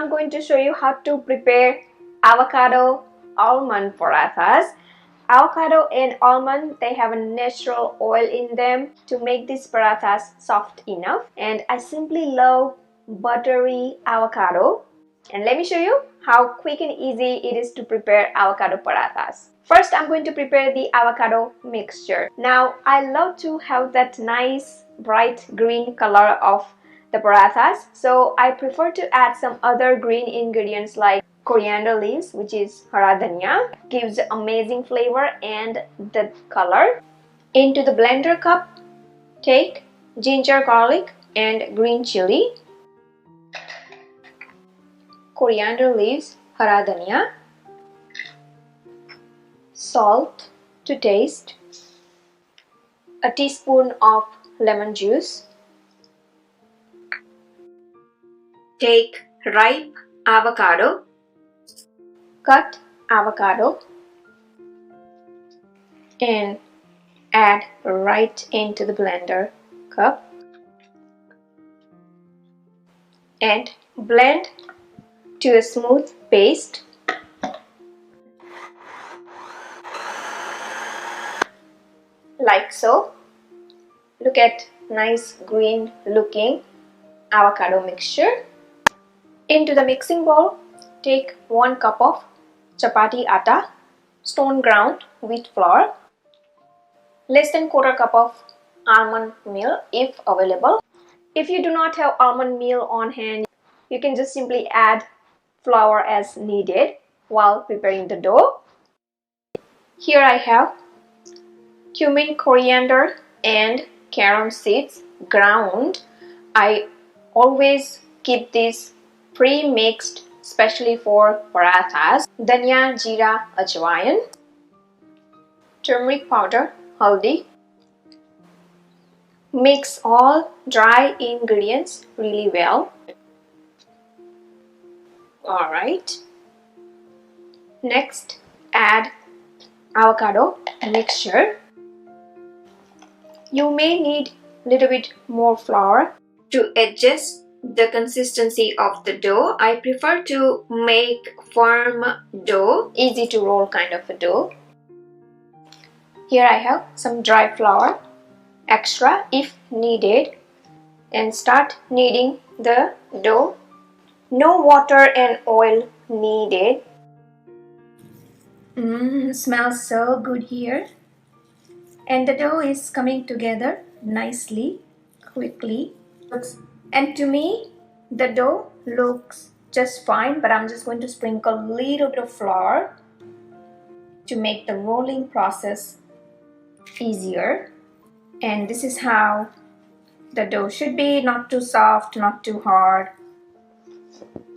I'm going to show you how to prepare avocado almond parathas. Avocado and almond, they have a natural oil in them to make these parathas soft enough. And I simply love buttery avocado. And let me show you how quick and easy it is to prepare avocado parathas. First, I'm going to prepare the avocado mixture. Now, I love to have that nice bright green color of the parathas, so I prefer to add some other green ingredients like coriander leaves, which is hara dhania, gives amazing flavor and the color. Into the blender cup, take ginger, garlic and green chili, coriander leaves, hara dhania, salt to taste, a teaspoon of lemon juice. Take ripe avocado, cut avocado and add right into the blender cup and blend to a smooth paste. Like so. Look at nice green looking avocado mixture. Into the mixing bowl, take 1 cup of chapati atta, stone ground wheat flour, less than quarter cup of almond meal if available. If you do not have almond meal on hand, you can just simply add flour as needed while preparing the dough. Here I have cumin, coriander and carom seeds ground. I always keep this pre-mixed especially for parathas. Dhania, jeera, ajwain, turmeric powder, haldi. Mix all dry ingredients really well. Alright. Next, add avocado mixture. You may need a little bit more flour to adjust the consistency of the dough. I prefer to make firm dough, easy to roll kind of a dough. Here I have some dry flour, extra if needed, and start kneading the dough. No water and oil needed. Smells so good here. And the dough is coming together nicely, quickly. And to me, the dough looks just fine, but I'm just going to sprinkle a little bit of flour to make the rolling process easier. And this is how the dough should be, not too soft, not too hard,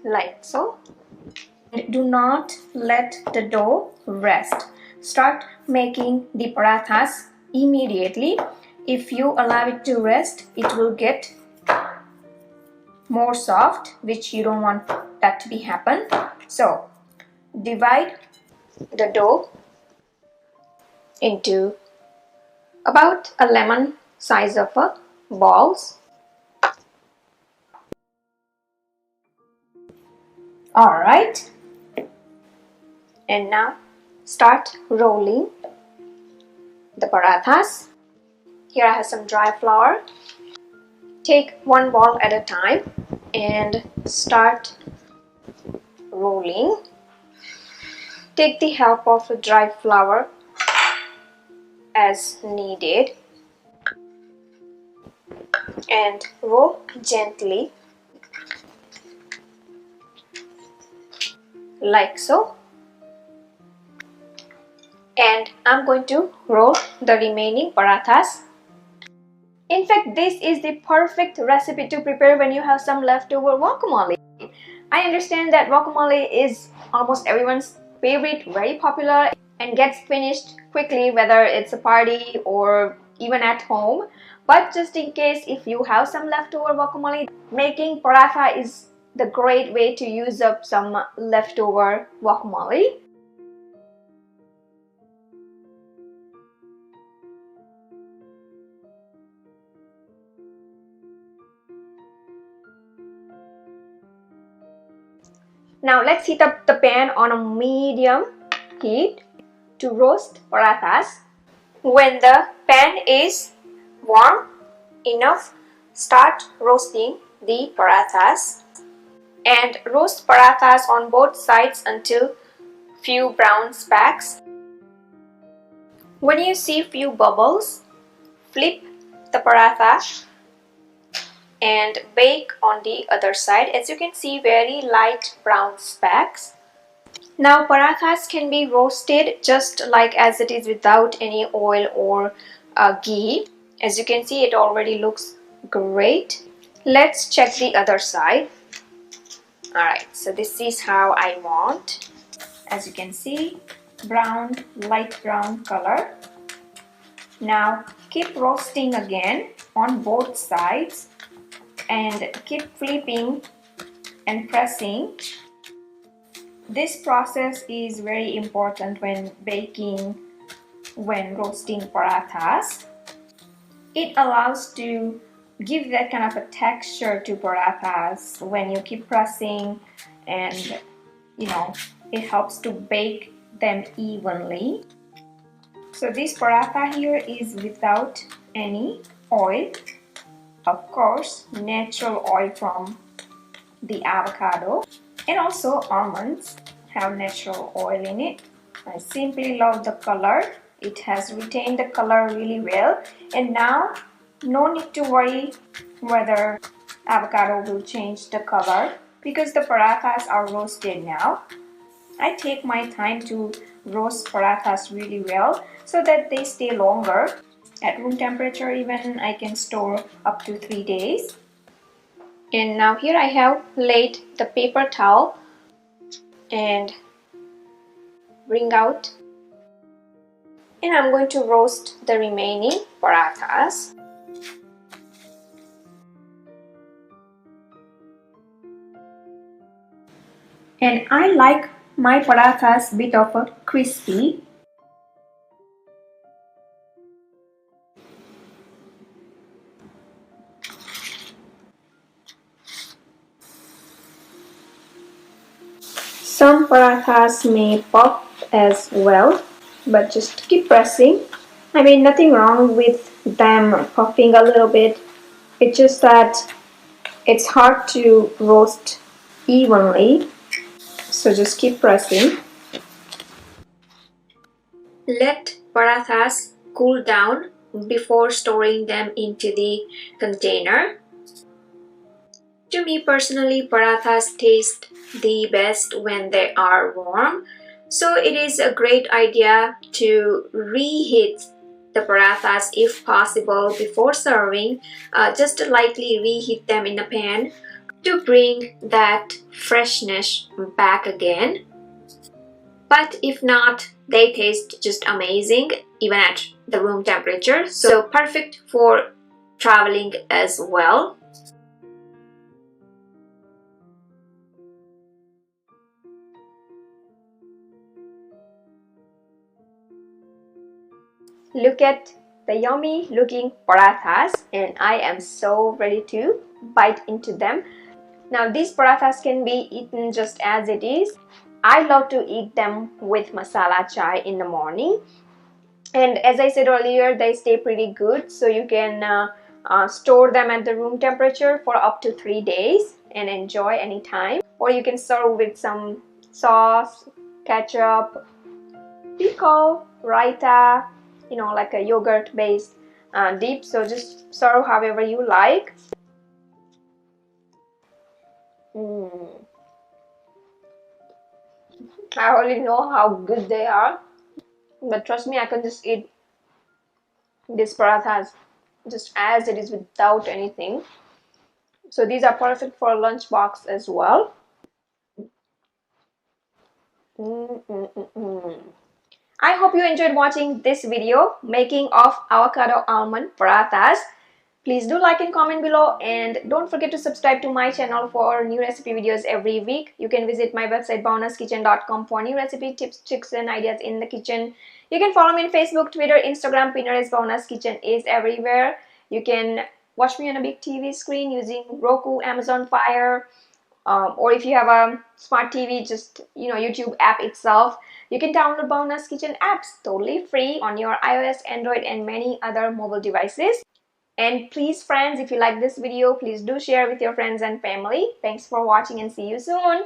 like so. Do not let the dough rest. Start making the parathas immediately. If you allow it to rest, it will get more soft, which you don't want that to be happen. So divide the dough into about a lemon size of a balls. Alright, and now start rolling the parathas. Here I have some dry flour. Take 1 ball at a time and start rolling. Take the help of a dry flour as needed and roll gently like so. And I'm going to roll the remaining parathas. In fact, this is the perfect recipe to prepare when you have some leftover guacamole. I understand that guacamole is almost everyone's favorite, very popular, and gets finished quickly, whether it's a party or even at home. But just in case if you have some leftover guacamole, making paratha is the great way to use up some leftover guacamole. Now let's heat up the pan on a medium heat to roast parathas. When the pan is warm enough, start roasting the parathas and roast parathas on both sides until few brown specks. When you see few bubbles, flip the paratha and bake on the other side. As you can see, very light brown specks. Now parathas can be roasted just like as it is without any oil or ghee. As you can see, it already looks great. Let's check the other side. Alright, so this is how I want. As you can see, brown, light brown color. Now keep roasting again on both sides and keep flipping and pressing. This process is very important when baking, when roasting parathas. It allows to give that kind of a texture to parathas when you keep pressing, and it helps to bake them evenly. So this paratha here is without any oil. Of course, natural oil from the avocado, and also almonds have natural oil in it. I simply love the color. It has retained the color really well, and now no need to worry whether avocado will change the color because the parathas are roasted now. I take my time to roast parathas really well so that they stay longer. At room temperature even I can store up to 3 days. And now here I have laid the paper towel and bring out, and I'm going to roast the remaining parathas. And I like my parathas bit of a crispy. Some parathas may pop as well, but just keep pressing. I mean, nothing wrong with them puffing a little bit. It's just that it's hard to roast evenly, so just keep pressing. Let parathas cool down before storing them into the container. To me personally, parathas taste the best when they are warm. So it is a great idea to reheat the parathas if possible before serving. Just lightly reheat them in a pan to bring that freshness back again. But if not, they taste just amazing even at the room temperature. So perfect for traveling as well. Look at the yummy looking parathas, and I am so ready to bite into them. Now these parathas can be eaten just as it is. I love to eat them with masala chai in the morning, and as I said earlier, they stay pretty good, so you can store them at the room temperature for up to 3 days and enjoy anytime. Or you can serve with some sauce, ketchup, pickle, raita, like a yogurt based dip. So just serve however you like. I already know how good they are, but trust me, I can just eat this parathas just as it is without anything. So these are perfect for a lunch box as well. I hope you enjoyed watching this video making of avocado almond parathas. Please do like and comment below, and don't forget to subscribe to my channel for new recipe videos every week. You can visit my website bhavnaskitchen.com for new recipe tips, tricks and ideas in the kitchen. You can follow me on Facebook, Twitter, Instagram. Pinterest. Bhavna's Kitchen is everywhere. You can watch me on a big TV screen using Roku, Amazon Fire, or if you have a smart TV, just YouTube app itself, you can download Bhavna's Kitchen apps totally free on your iOS, Android, and many other mobile devices. And please friends, if you like this video, please do share with your friends and family. Thanks for watching and see you soon.